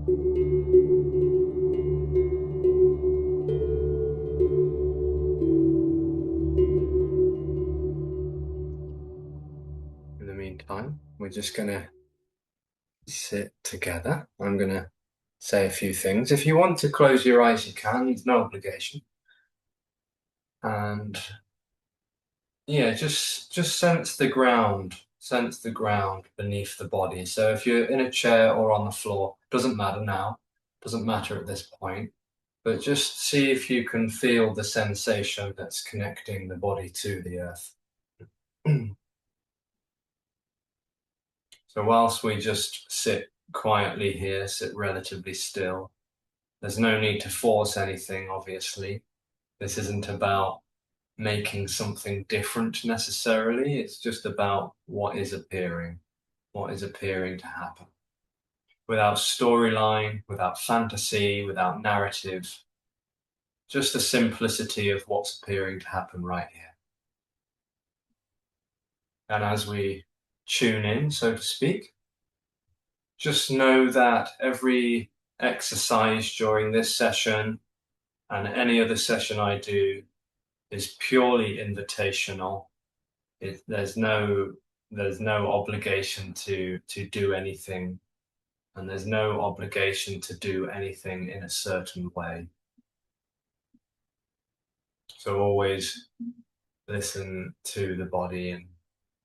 In the meantime, we're just going to sit together. I'm going to say a few things. If you want to close your eyes, you can. There's no obligation. And yeah, just sense the ground. Sense the ground beneath the body. So if you're in a chair or on the floor, doesn't matter now, doesn't matter at this point, but just see if you can feel the sensation that's connecting the body to the earth. So whilst we just sit quietly here, sit relatively still, there's no need to force anything, obviously. This isn't about making something different necessarily. It's just about what is appearing to happen. Without storyline, without fantasy, without narrative, just the simplicity of what's appearing to happen right here. And as we tune in, so to speak, just know that every exercise during this session and any other session I do is purely invitational. There's no obligation to do anything, and there's no obligation to do anything in a certain way. So always listen to the body, and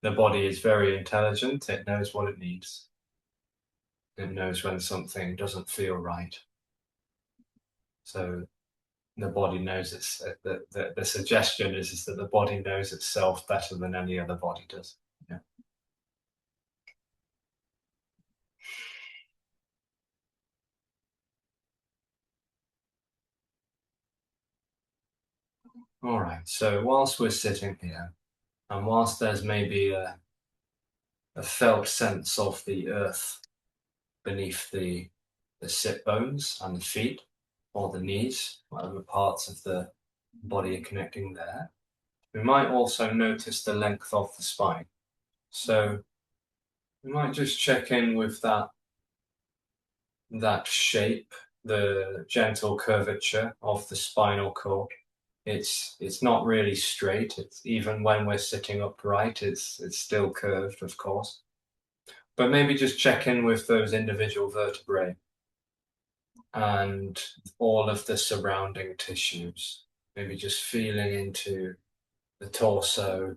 the body is very intelligent. It knows what it needs. It knows when something doesn't feel right. So the body knows it's the suggestion is that the body knows itself better than any other body does. Yeah. All right. So whilst we're sitting here, and whilst there's maybe a felt sense of the earth beneath the sit bones and the feet or the knees, whatever parts of the body are connecting there, we might also notice the length of the spine. So we might just check in with that shape, the gentle curvature of the spinal cord. It's not really straight. It's even when we're sitting upright, it's still curved, of course. But maybe just check in with those individual vertebrae and all of the surrounding tissues. Maybe just feeling into the torso.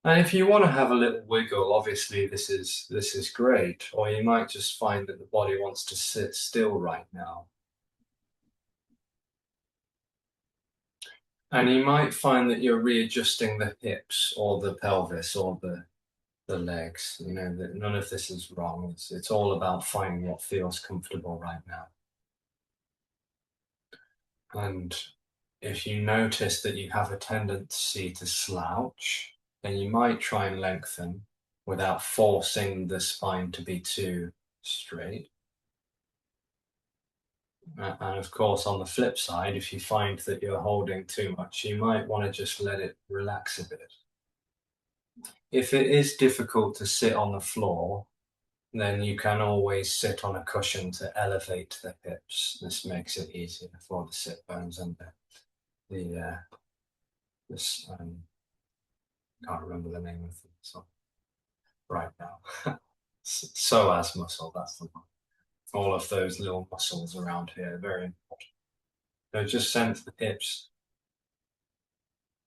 And if you want to have a little wiggle, obviously this is great. Or you might just find that the body wants to sit still right now. And you might find that you're readjusting the hips or the pelvis or the legs. You know, that none of this is wrong. It's all about finding what feels comfortable right now. And if you notice that you have a tendency to slouch, then you might try and lengthen without forcing the spine to be too straight. And of course, on the flip side, if you find that you're holding too much, you might want to just let it relax a bit. If it is difficult to sit on the floor, then you can always sit on a cushion to elevate the hips. This makes it easier for the sit bones and this can't remember the name of it so right now. Psoas muscle, that's the one. All of those little muscles around here, very important. So just sense the hips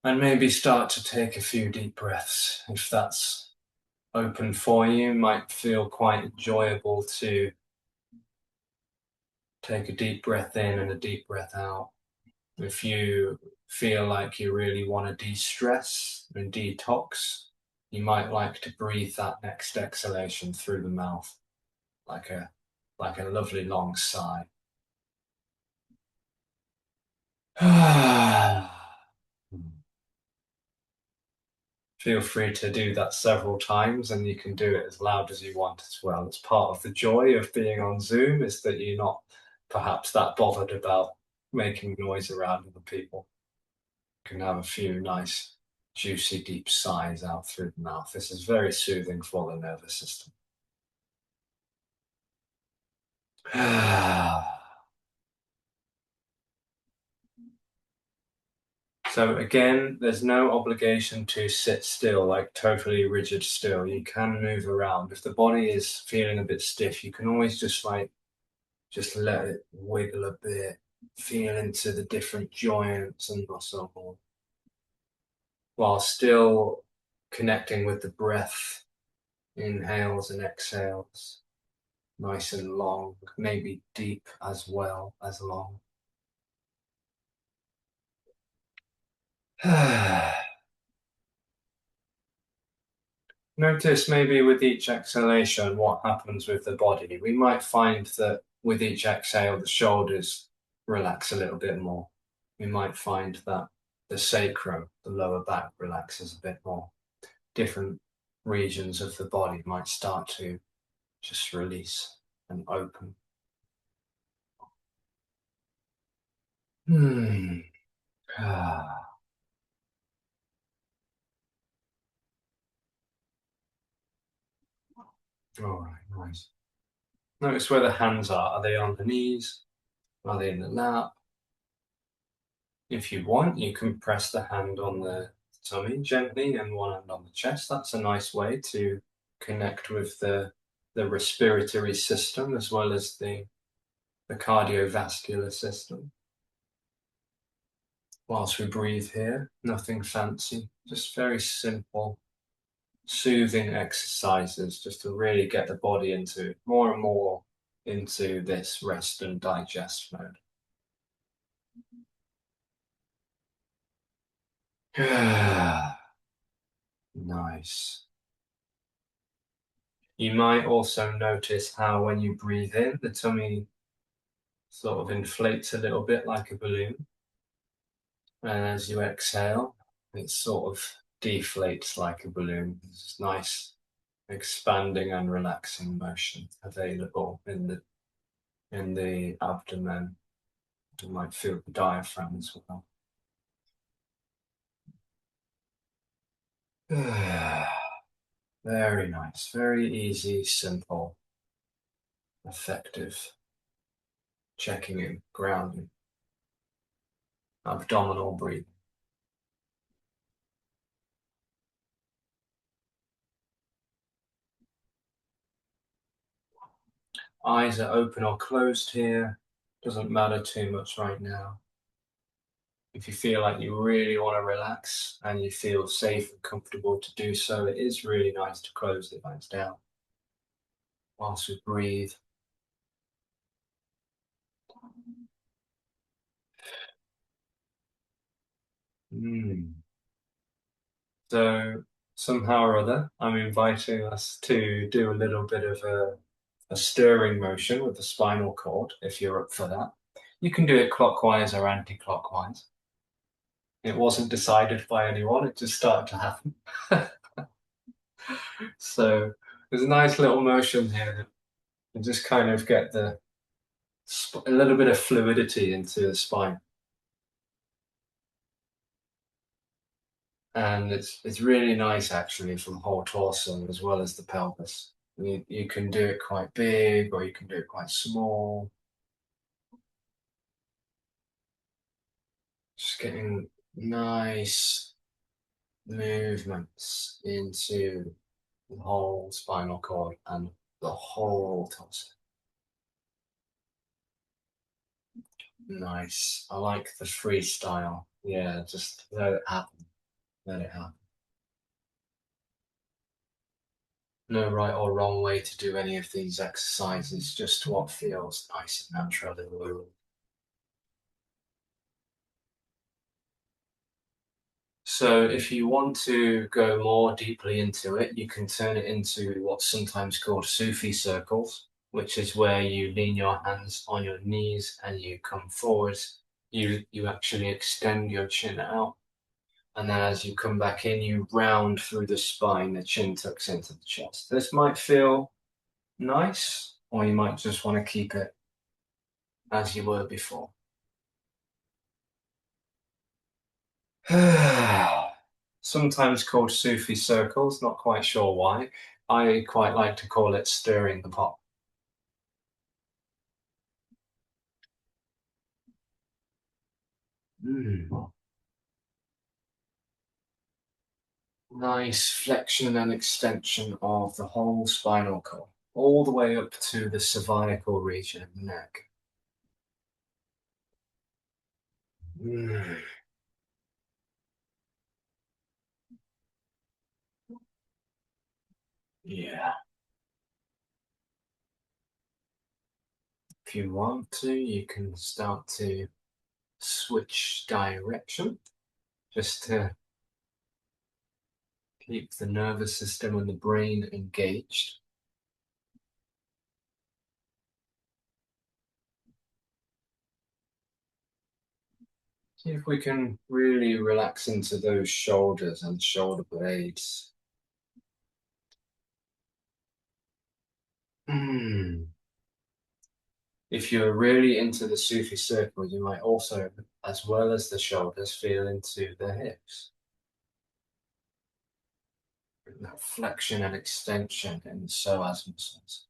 and maybe start to take a few deep breaths. If that's open for you, might feel quite enjoyable to take a deep breath in and a deep breath out. If you feel like you really want to de-stress and detox, you might like to breathe that next exhalation through the mouth, like a lovely long sigh. Feel free to do that several times, and you can do it as loud as you want as well. It's part of the joy of being on Zoom is that you're not perhaps that bothered about making noise around other people. You can have a few nice, juicy, deep sighs out through the mouth. This is very soothing for the nervous system. So again, there's no obligation to sit still, like totally rigid still. You can move around. If the body is feeling a bit stiff, you can always just let it wiggle a bit, feel into the different joints and muscle while still connecting with the breath, inhales and exhales, nice and long, maybe deep as well as long. Notice maybe with each exhalation what happens with the body. We might find that with each exhale, the shoulders relax a little bit more. We might find that the sacrum, the lower back, relaxes a bit more. Different regions of the body might start to just release and open. Ah. All right, nice. Notice where the hands are. Are they on the knees? Are they in the lap? If you want, you can press the hand on the tummy gently and one hand on the chest. That's a nice way to connect with the respiratory system as well as the cardiovascular system. Whilst we breathe here, nothing fancy, just very simple, soothing exercises just to really get the body into more and more into this rest and digest mode. Nice. You might also notice how when you breathe in, the tummy sort of inflates a little bit like a balloon. And as you exhale, it sort of deflates like a balloon. It's nice expanding and relaxing motion available in the abdomen. You might feel the diaphragm as well. Very nice, very easy, simple, effective. Checking in, grounding, abdominal breathing. Eyes are open or closed here. Doesn't matter too much right now. If you feel like you really want to relax and you feel safe and comfortable to do so, it is really nice to close the eyes down whilst we breathe. So somehow or other, I'm inviting us to do a little bit of a stirring motion with the spinal cord, if you're up for that. You can do it clockwise or anti-clockwise. It wasn't decided by anyone, it just started to happen. So there's a nice little motion here and just kind of get a little bit of fluidity into the spine. And it's really nice actually for the whole torso as well as the pelvis. You can do it quite big or you can do it quite small. Just getting nice movements into the whole spinal cord and the whole torso. Nice. I like the freestyle. Yeah, just let it happen. Let it happen. No right or wrong way to do any of these exercises, just what feels nice and natural in the room. So if you want to go more deeply into it, you can turn it into what's sometimes called Sufi circles, which is where you lean your hands on your knees and you come forwards. You actually extend your chin out. And then as you come back in, you round through the spine, the chin tucks into the chest. This might feel nice, or you might just want to keep it as you were before. Sometimes called Sufi circles, not quite sure why. I quite like to call it stirring the pot. Mm. Nice flexion and extension of the whole spinal cord, all the way up to the cervical region of the neck. Mm. Yeah. If you want to, you can start to switch direction just to keep the nervous system and the brain engaged. See if we can really relax into those shoulders and shoulder blades. Mm. If you're really into the Sufi circle, you might also, as well as the shoulders, feel into the hips. That flexion and extension in the psoas muscles.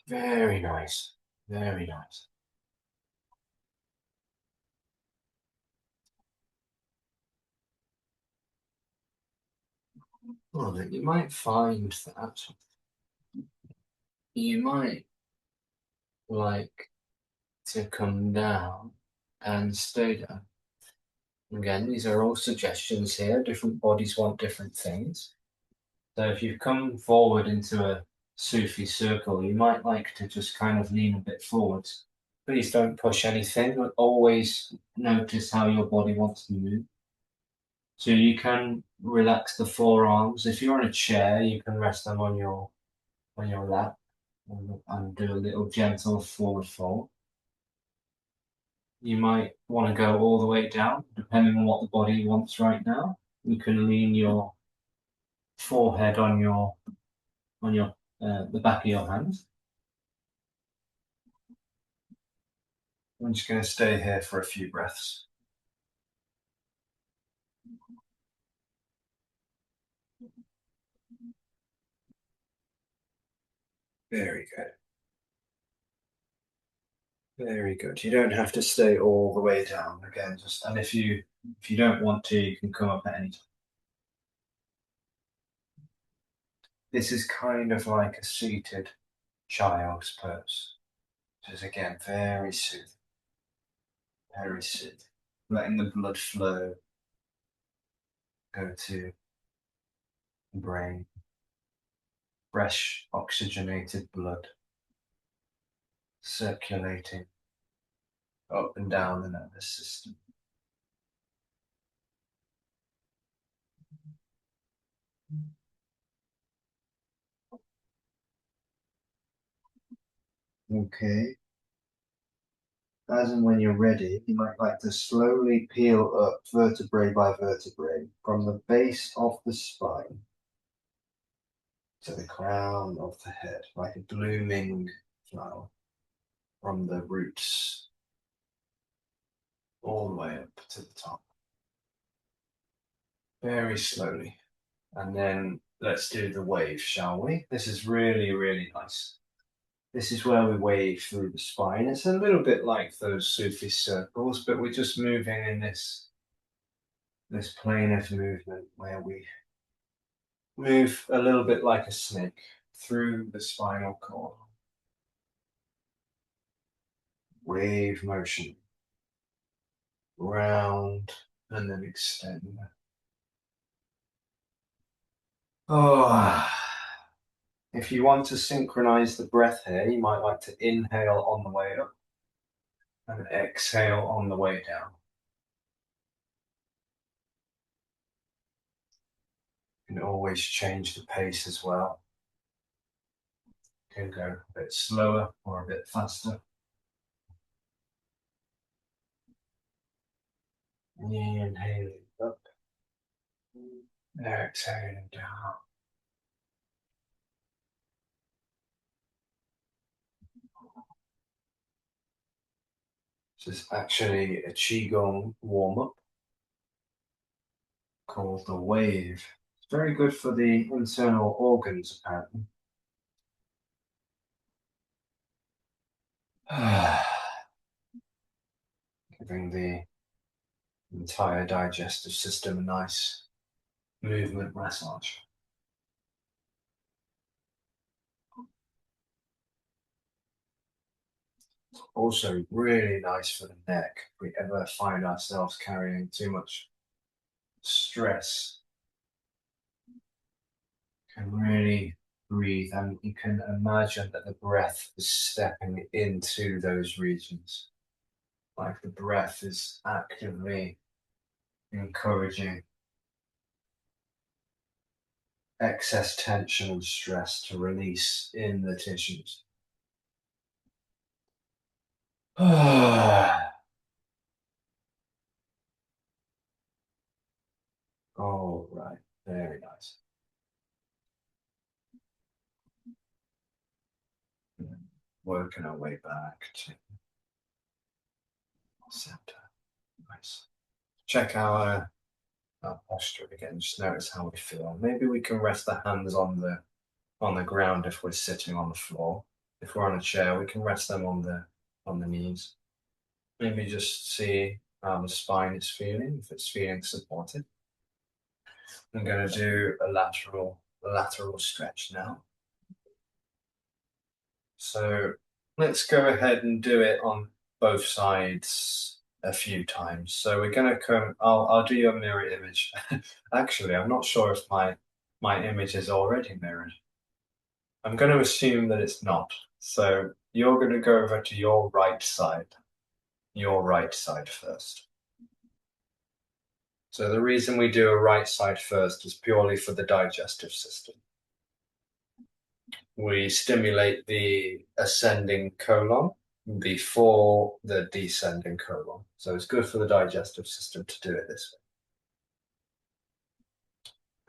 Very nice. Very nice. Well, you might find that you might like to come down and stay down. Again, these are all suggestions here. Different bodies want different things. So if you've come forward into a Sufi circle, you might like to just kind of lean a bit forwards. Please don't push anything, but always notice how your body wants to move. So you can relax the forearms. If you're on a chair, you can rest them on your lap and do a little gentle forward fold. You might want to go all the way down, depending on what the body wants right now. You can lean your forehead on your the back of your hands. I'm just going to stay here for a few breaths. Very good. Very good. You don't have to stay all the way down again. Just and if you don't want to, you can come up at any time. This is kind of like a seated child's pose. Which is again very soothing, very soothing. Letting the blood flow go to the brain, fresh oxygenated blood circulating up and down the nervous system. Okay. As and when you're ready, you might like to slowly peel up vertebrae by vertebrae from the base of the spine to the crown of the head, like a blooming flower, from the roots all the way up to the top. Very slowly. And then let's do the wave, shall we? This is really, really nice. This is where we wave through the spine. It's a little bit like those Sufi circles, but we're just moving in this plane of movement where we move a little bit like a snake through the spinal cord. Wave motion. Round and then extend. Oh. If you want to synchronize the breath here, you might like to inhale on the way up and exhale on the way down. You can always change the pace as well. You can go a bit slower or a bit faster. Inhaling up, exhaling down. This is actually a Qigong warm-up called the wave. It's very good for the internal organs, apparently. Giving the entire digestive system a nice movement massage. Also really nice for the neck if we ever find ourselves carrying too much stress. You can really breathe and you can imagine that the breath is stepping into those regions. Like the breath is actively encouraging excess tension and stress to release in the tissues. All right, very nice. Working our way back to center. Nice. Check our posture again. Just notice how we feel. Maybe we can rest the hands on the ground if we're sitting on the floor. If we're on a chair, we can rest them on the knees. Maybe just see how the spine is feeling, if it's feeling supported. I'm going to do a lateral stretch now. So let's go ahead and do it on both sides a few times. So we're going to come, I'll do your mirror image. Actually, I'm not sure if my image is already mirrored. I'm going to assume that it's not. So you're going to go over to your right side first. So the reason we do a right side first is purely for the digestive system. We stimulate the ascending colon before the descending colon. So it's good for the digestive system to do it this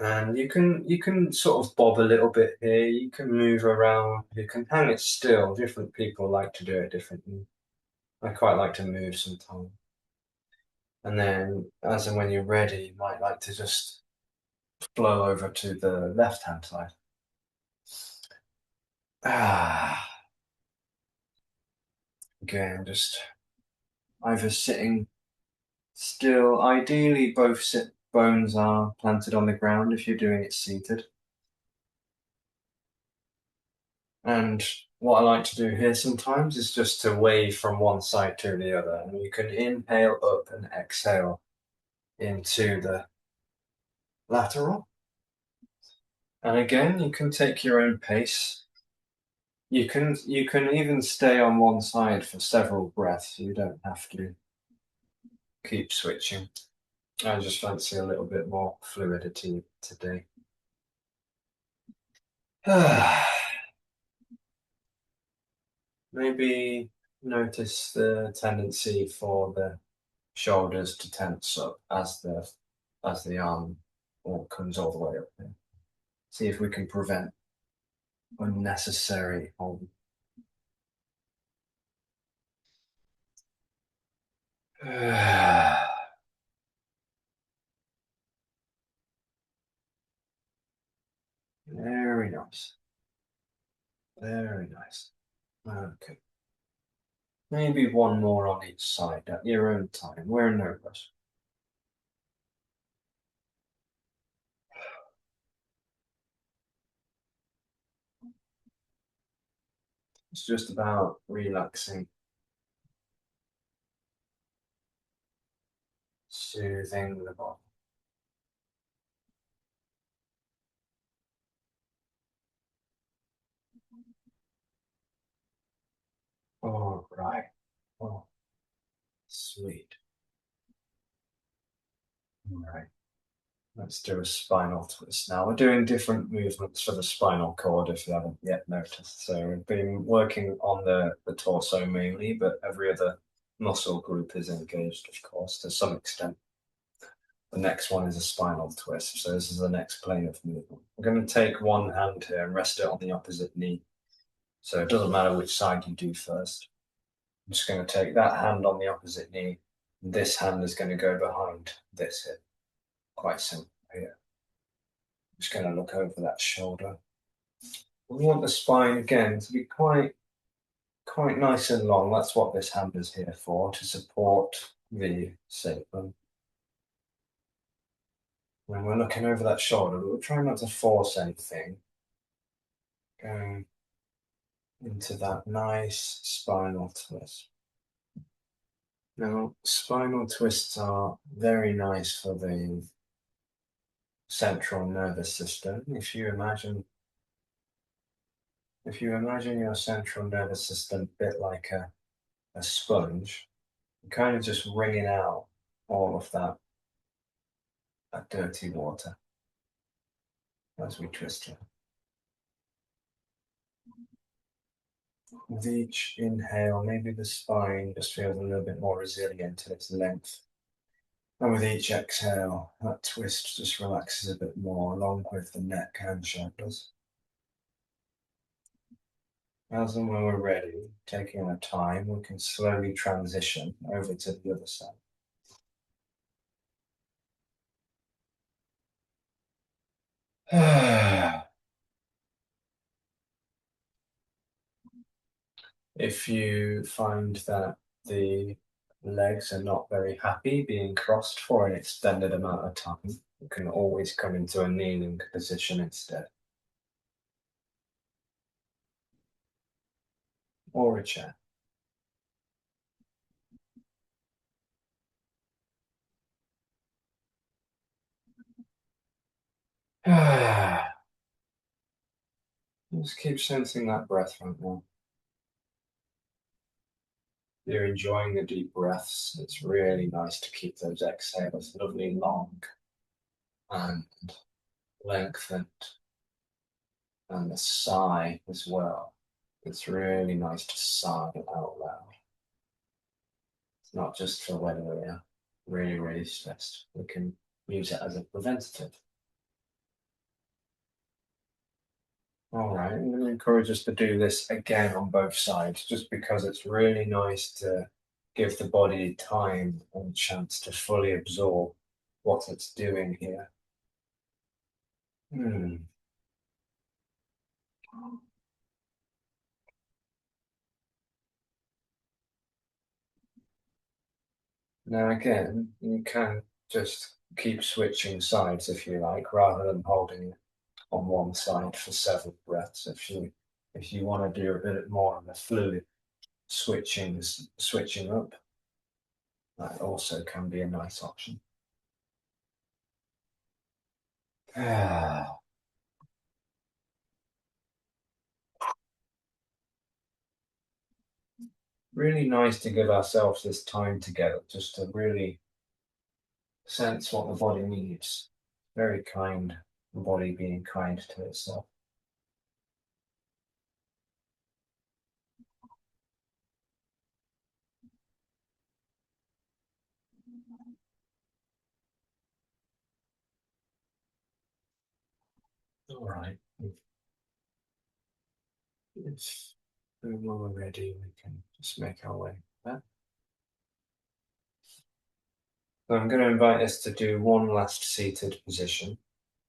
way. And you can sort of bob a little bit here. You can move around. You can hang it still. Different people like to do it differently. I quite like to move sometimes. And then, as and when you're ready, you might like to just flow over to the left-hand side. Again, just either sitting still. Ideally, both sit bones are planted on the ground if you're doing it seated. And what I like to do here sometimes is just to wave from one side to the other. And you can inhale up and exhale into the lateral. And again, you can take your own pace. You can even stay on one side for several breaths. You don't have to keep switching. I just fancy a little bit more fluidity today. Maybe notice the tendency for the shoulders to tense up as the arm comes all the way up there. See if we can prevent unnecessary hold. Very nice. Very nice. Okay. Maybe one more on each side at your own time. We're in no rush. It's just about relaxing, soothing the body. All right. Oh, sweet. All right. Let's do a spinal twist now. We're doing different movements for the spinal cord if you haven't yet noticed. So we've been working on the torso mainly, but every other muscle group is engaged, of course, to some extent. The next one is a spinal twist. So this is the next plane of movement. I'm going to take one hand here and rest it on the opposite knee. So it doesn't matter which side you do first. I'm just going to take that hand on the opposite knee. This hand is going to go behind this hip. Quite simple here. Just going to look over that shoulder. We want the spine again to be quite quite nice and long. That's what this hand is here for, to support the sacrum. When we're looking over that shoulder, we'll try not to force anything. Going into that nice spinal twist. Now, spinal twists are very nice for the central nervous system. If you imagine your central nervous system a bit like a sponge, kind of just wringing out all of that dirty water as we twist it. With each inhale, maybe the spine just feels a little bit more resilient in its length. And with each exhale, that twist just relaxes a bit more, along with the neck and shoulders. As and when we're ready, taking our time, we can slowly transition over to the other side. If you find that the legs are not very happy being crossed for an extended amount of time, you can always come into a kneeling position instead, or a chair. Just keep sensing that breath right now. You're enjoying the deep breaths. It's really nice to keep those exhales lovely long and lengthened. And the sigh as well. It's really nice to sigh out loud. It's not just for when we're really, really stressed. We can use it as a preventative. All right, I'm going to encourage us to do this again on both sides, just because it's really nice to give the body time and chance to fully absorb what it's doing here. Now again, you can just keep switching sides if you like, rather than holding it on one side for several breaths. If you want to do a bit more of a fluid switching up, that also can be a nice option. Really nice to give ourselves this time together, just to really sense what the body needs. Very kind, the body being kind to itself. All right. When we're ready, we can just make our way back. So I'm going to invite us to do one last seated position,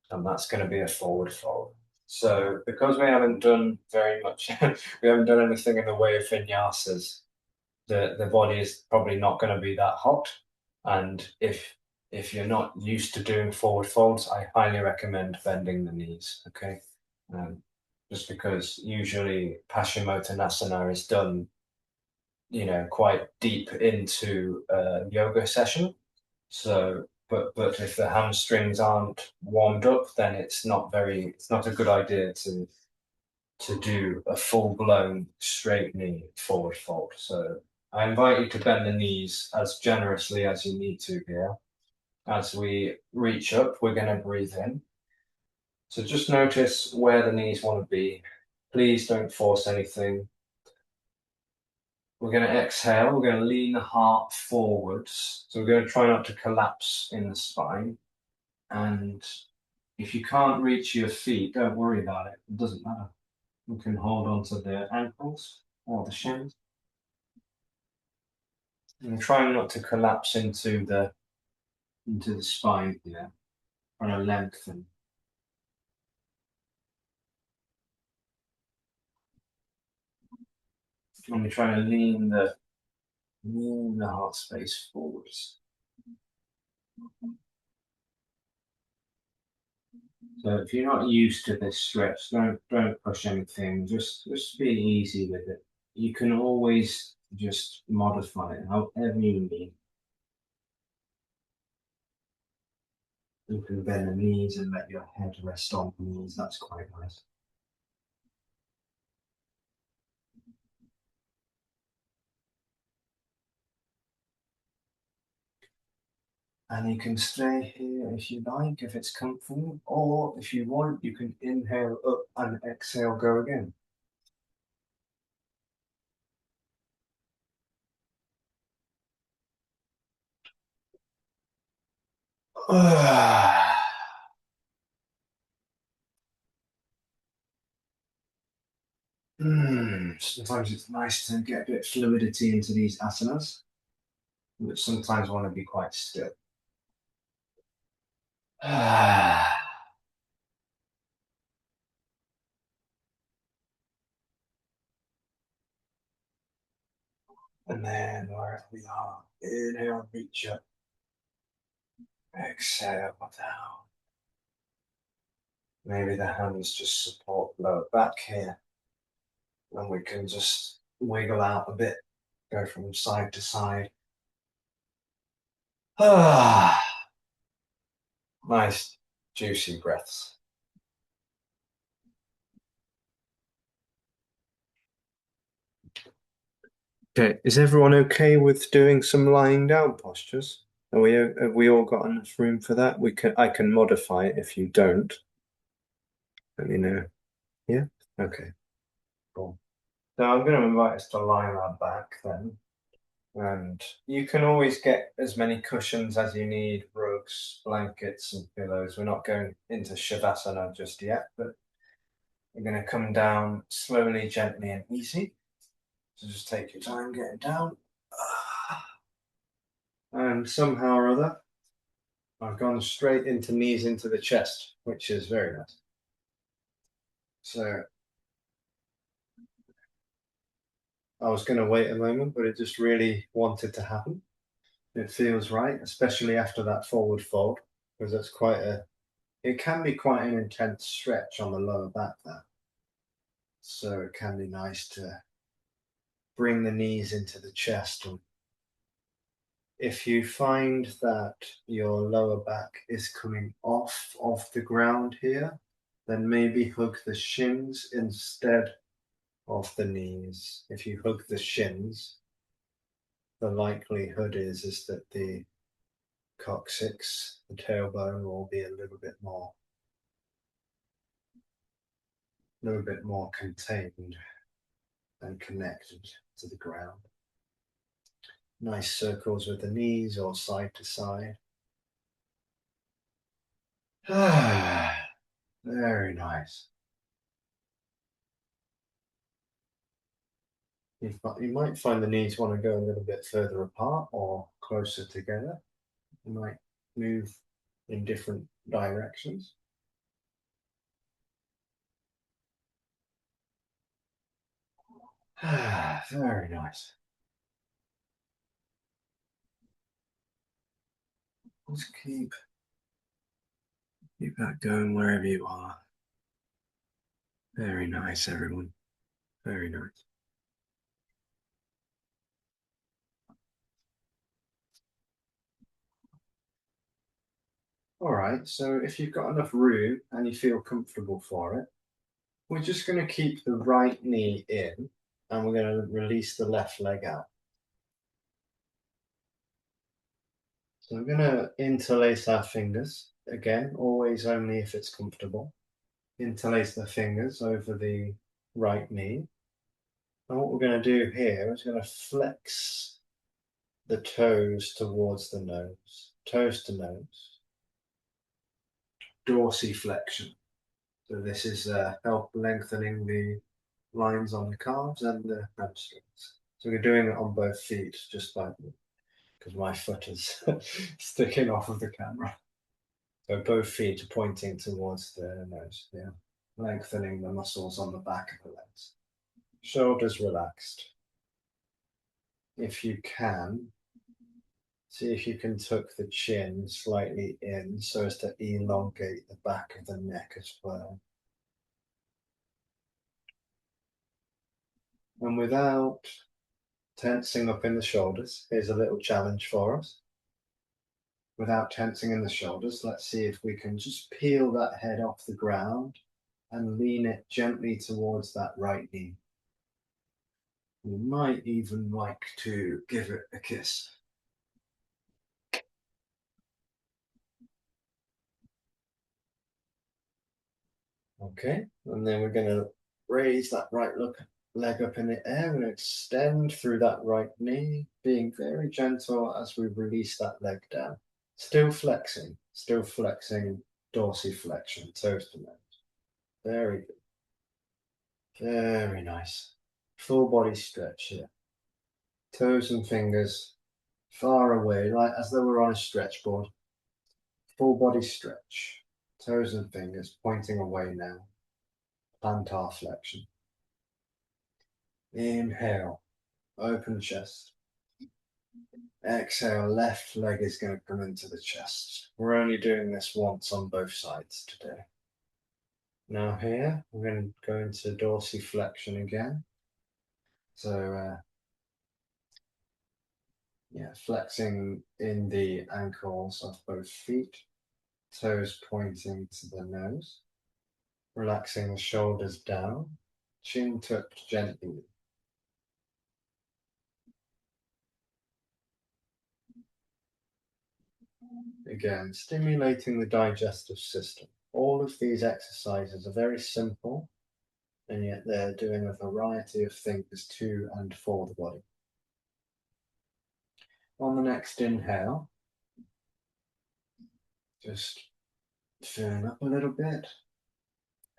and that's going to be a forward fold. So because we haven't done very much, we haven't done anything in the way of vinyasas, the body is probably not going to be that hot. And if you're not used to doing forward folds, I highly recommend bending the knees, okay? Just because usually Paschimottanasana is done, quite deep into a yoga session. So, but if the hamstrings aren't warmed up, then it's not a good idea to do a full-blown straight knee forward fold. So I invite you to bend the knees as generously as you need to here. As we reach up, we're going to breathe in. So just notice where the knees want to be. Please don't force anything. We're going to exhale. We're going to lean the heart forwards. So we're going to try not to collapse in the spine. And if you can't reach your feet, don't worry about it. It doesn't matter. You can hold on to the ankles or the shins. And trying not to collapse into the spine here. Trying to lengthen. And we're trying to lean the heart space forwards. So if you're not used to this stretch, don't push anything. Just be easy with it. You can always just modify it however you need. You can bend the knees and let your head rest on the knees. That's quite nice. And you can stay here if you like, if it's comfortable, or if you want, you can inhale up and exhale, go again. Sometimes it's nice to get a bit of fluidity into these asanas, which sometimes want to be quite still. And then where we are, inhale, reach up, exhale down. Maybe the hands just support lower back here, and we can just wiggle out a bit, go from side to side. Nice, juicy breaths. Okay, is everyone okay with doing some lying down postures? Have we all got enough room for that? I can modify it if you don't. Let me know. Yeah? Okay, cool. So I'm going to invite us to lie on our back then. And you can always get as many cushions as you need, rugs, blankets, and pillows. We're not going into Shavasana just yet, but we're going to come down slowly, gently, and easy. So just take your time getting down. And somehow or other, I've gone straight into knees into the chest, which is very nice. So I was going to wait a moment, but it just really wanted to happen. It feels right, especially after that forward fold, because it can be quite an intense stretch on the lower back there. So it can be nice to bring the knees into the chest. And if you find that your lower back is coming off of the ground here, then maybe hug the shins instead of the knees. If you hug the shins, the likelihood is that the coccyx, the tailbone, will be a little bit more contained and connected to the ground. Nice circles with the knees or side to side. Very nice. You might find the knees want to go a little bit further apart or closer together. You might move in different directions. Very nice. Just keep that going wherever you are. Very nice, everyone. Very nice. All right, so if you've got enough room and you feel comfortable for it, we're just going to keep the right knee in and we're going to release the left leg out. So we're going to interlace our fingers. Again, always only if it's comfortable. Interlace the fingers over the right knee. And what we're going to do here is going to flex the toes towards the nose, toes to nose. Dorsiflexion. So this is help lengthening the lines on the calves and the hamstrings. So we're doing it on both feet, just like because my foot is sticking off of the camera. So both feet are pointing towards the nose, yeah. Lengthening the muscles on the back of the legs. Shoulders relaxed. if you can, see if you can tuck the chin slightly in so as to elongate the back of the neck as well. And without tensing up in the shoulders, here's a little challenge for us. Without tensing in the shoulders, let's see if we can just peel that head off the ground and lean it gently towards that right knee. You might even like to give it a kiss. Okay, and then we're going to raise that leg up in the air and extend through that right knee, being very gentle as we release that leg down. Still flexing dorsiflexion, toes to nose. Very good. Very nice. Full body stretch here. Toes and fingers far away, like as though we're on a stretch board. Full body stretch. Toes and fingers pointing away now. Plantar flexion. Inhale, open chest. Exhale, left leg is going to come into the chest. We're only doing this once on both sides today. Now here, we're going to go into dorsiflexion again. So, yeah, flexing in the ankles of both feet, toes pointing to the nose, relaxing the shoulders down, chin tucked gently. Again, stimulating the digestive system. All of these exercises are very simple, and yet they're doing a variety of things to and for the body. On the next inhale, just filling up a little bit.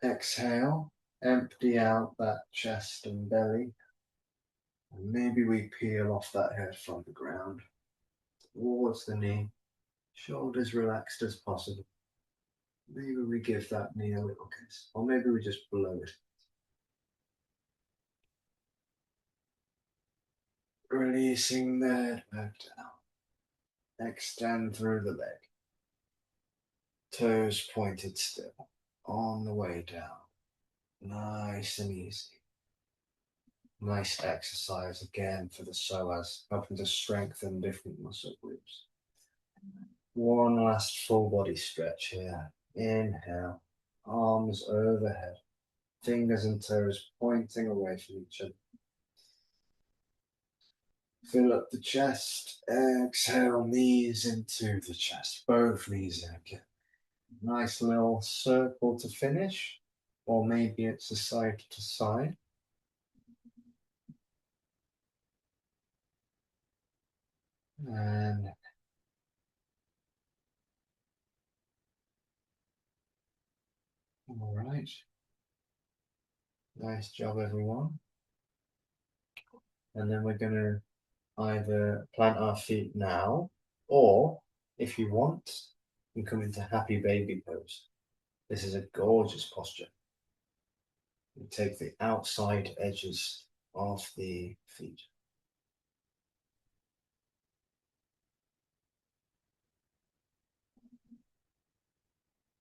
Exhale, empty out that chest and belly. And maybe we peel off that head from the ground towards the knee, shoulders relaxed as possible. Maybe we give that knee a little kiss, or maybe we just blow it. Releasing the head back down. Extend through the leg. Toes pointed still. On the way down. Nice and easy. Nice exercise again for the psoas, helping to strengthen different muscle groups. One last full body stretch here. Inhale, arms overhead, fingers and toes pointing away from each other. Fill up the chest, exhale, knees into the chest, both knees in again. Nice little circle to finish, or maybe it's a side to side. And all right. Nice job, everyone. And then we're going to either plant our feet now, or if you want, you can come into happy baby pose. This is a gorgeous posture. You take the outside edges of the feet.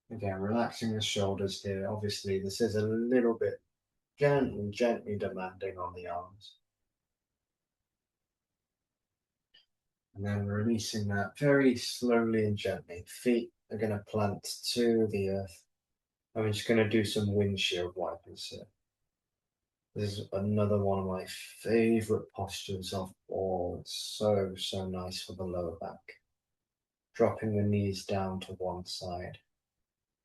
Again, relaxing the shoulders here. Obviously, this is a little bit gently demanding on the arms. And then releasing that very slowly and gently. Feet are going to plant to the earth. I'm just going to do some windshield wipers here. This is another one of my favorite postures of all. It's so nice for the lower back. Dropping the knees down to one side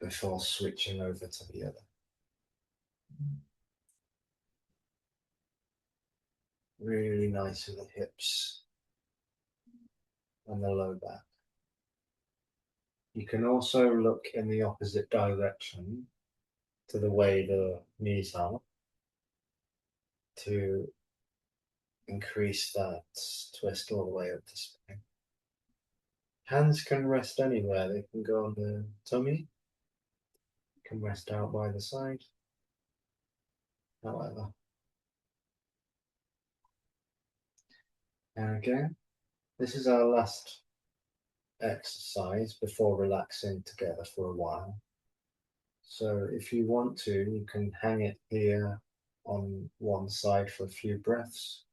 before switching over to the other. Really nice for the hips and the low back. You can also look in the opposite direction to the way the knees are to increase that twist all the way up the spine. Hands can rest anywhere. They can go on the tummy, can rest out by the side, however. And again, this is our last exercise before relaxing together for a while. So if you want to, you can hang it here on one side for a few breaths,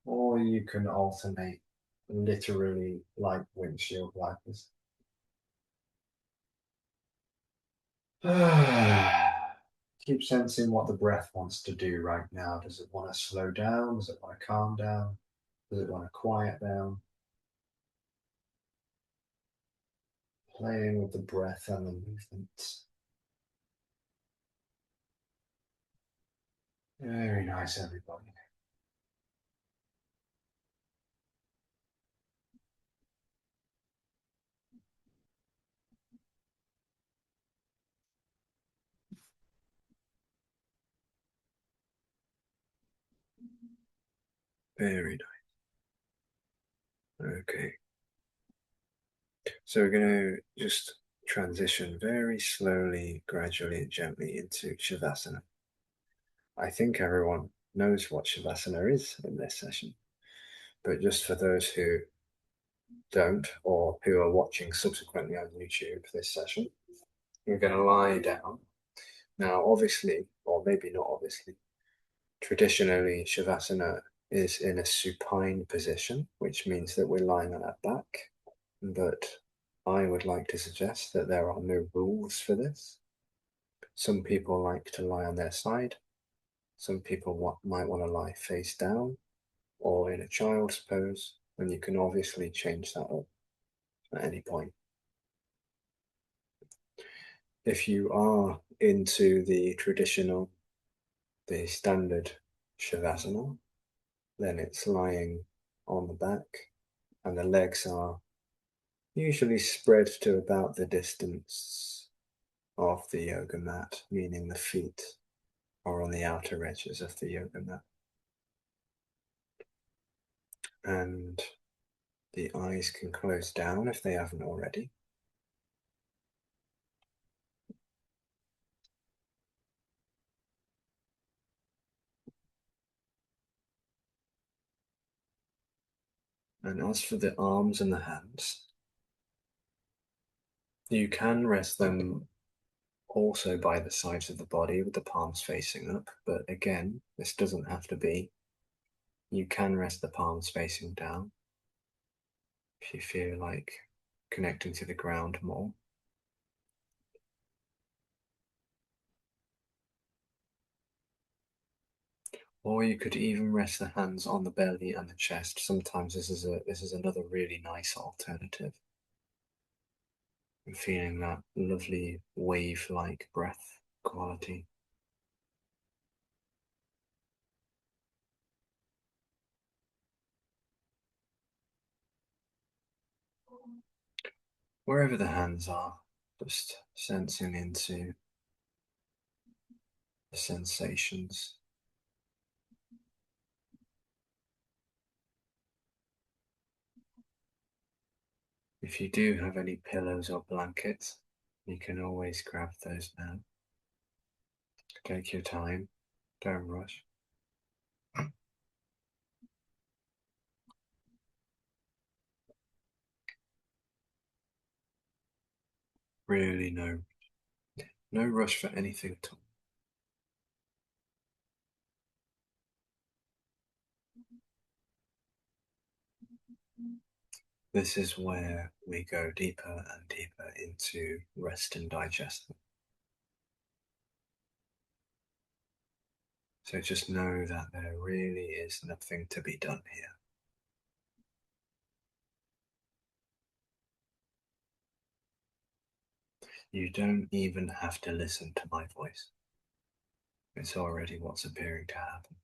or you can alternate literally like windshield wipers. Keep sensing what the breath wants to do right now. Does it want to slow down? Does it want to calm down? Does it want to quiet down? Playing with the breath and the movements. Very nice, everybody. Very nice. Okay. So we're going to just transition very slowly, gradually, and gently into Shavasana. I think everyone knows what Shavasana is in this session, but just for those who don't or who are watching subsequently on YouTube this session, you're going to lie down. Now, obviously, or maybe not obviously, traditionally Shavasana is in a supine position, which means that we're lying on our back, but I would like to suggest that there are no rules for this. Some people like to lie on their side. Some people might want to lie face down or in a child's pose, and you can obviously change that up at any point. If you are into the traditional, the standard Shavasana, then it's lying on the back and the legs are usually spread to about the distance of the yoga mat, meaning the feet are on the outer edges of the yoga mat. And the eyes can close down if they haven't already. And as for the arms and the hands, you can rest them also by the sides of the body with the palms facing up, but again, this doesn't have to be. You can rest the palms facing down if you feel like connecting to the ground more. Or you could even rest the hands on the belly and the chest. Sometimes this is another really nice alternative. I'm feeling that lovely wave-like breath quality. Wherever the hands are, just sensing into the sensations. If you do have any pillows or blankets, you can always grab those now. Take your time, don't rush. Really no rush for anything at all. This is where we go deeper and deeper into rest and digestion. So just know that there really is nothing to be done here. You don't even have to listen to my voice. It's already what's appearing to happen.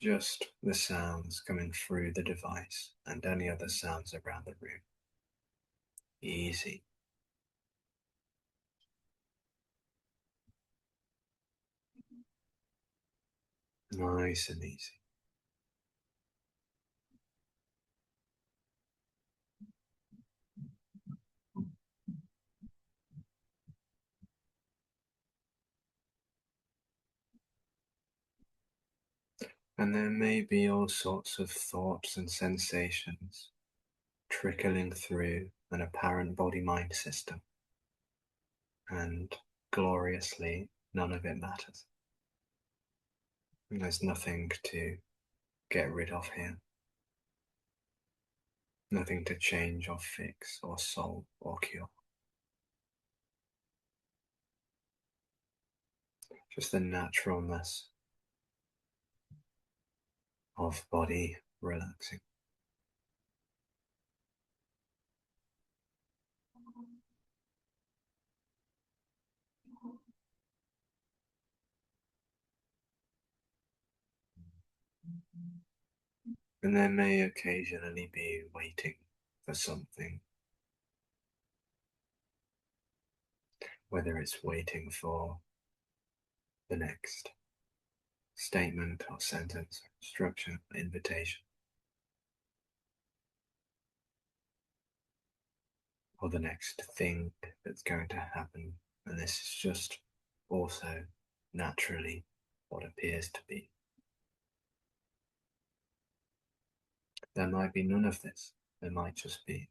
Just the sounds coming through the device and any other sounds around the room. Easy. Nice and easy. And there may be all sorts of thoughts and sensations trickling through an apparent body-mind system, and gloriously, none of it matters. And there's nothing to get rid of here. Nothing to change or fix or solve or cure. Just the naturalness of body relaxing. And there may occasionally be waiting for something, whether it's waiting for the next statement or sentence, instruction, invitation, or the next thing that's going to happen. And this is just also naturally what appears to be. There might be none of this. There might just be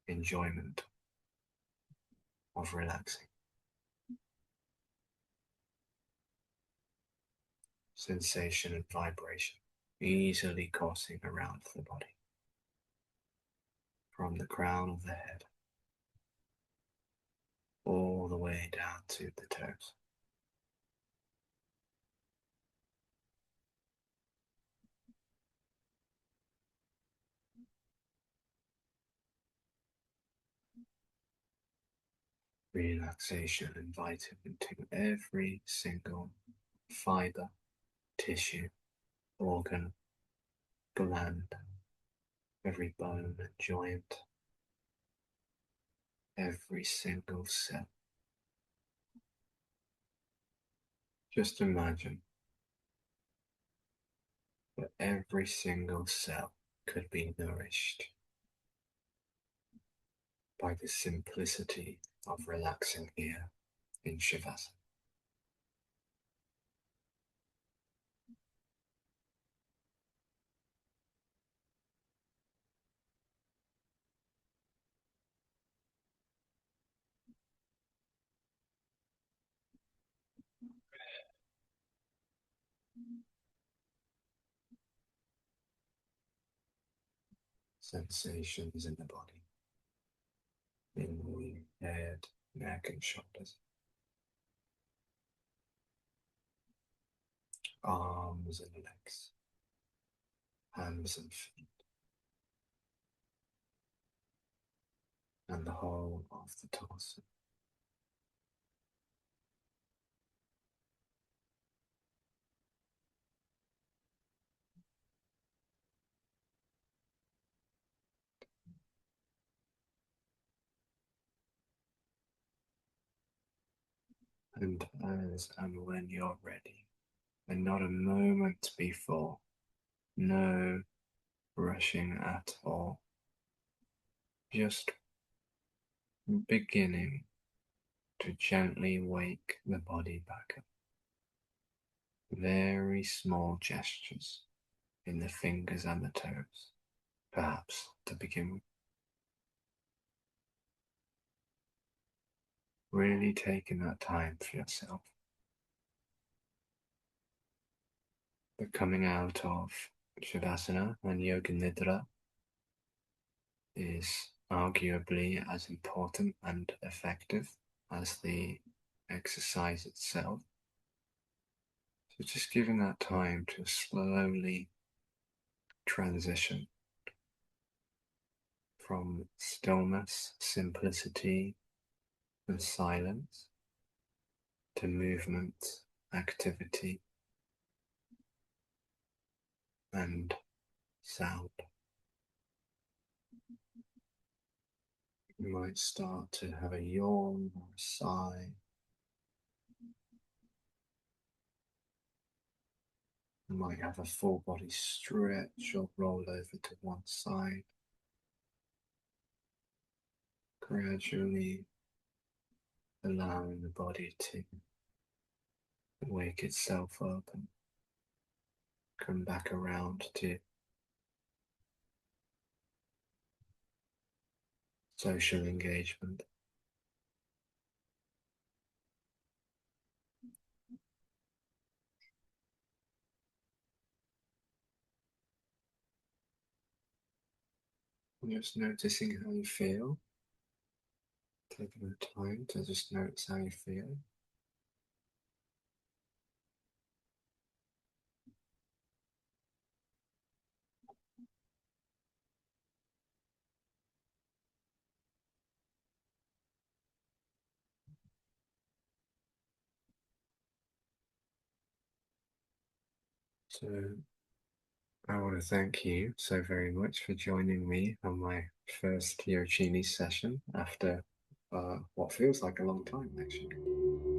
enjoyment of relaxing. Sensation and vibration easily coursing around the body, from the crown of the head all the way down to the toes. Relaxation invited into every single fiber, tissue, organ, gland, every bone and joint, every single cell. Just imagine that every single cell could be nourished by the simplicity of relaxing here in Shavasana. Sensations in the body, in the head, neck, and shoulders, arms and legs, hands and feet, and the whole of the torso. And as and when you're ready, and not a moment before, no rushing at all, just beginning to gently wake the body back up. Very small gestures in the fingers and the toes, perhaps to begin with. Really taking that time for yourself. The coming out of Shavasana and Yoga Nidra is arguably as important and effective as the exercise itself. So just giving that time to slowly transition from stillness, simplicity, and silence to movement, activity, and sound. You might start to have a yawn or a sigh. You might have a full body stretch or roll over to one side. Gradually allowing the body to wake itself up and come back around to social engagement. Just noticing how you feel. Taking the time to just notice how you feel. So I want to thank you so very much for joining me on my first Yogini session after what feels like a long time, actually.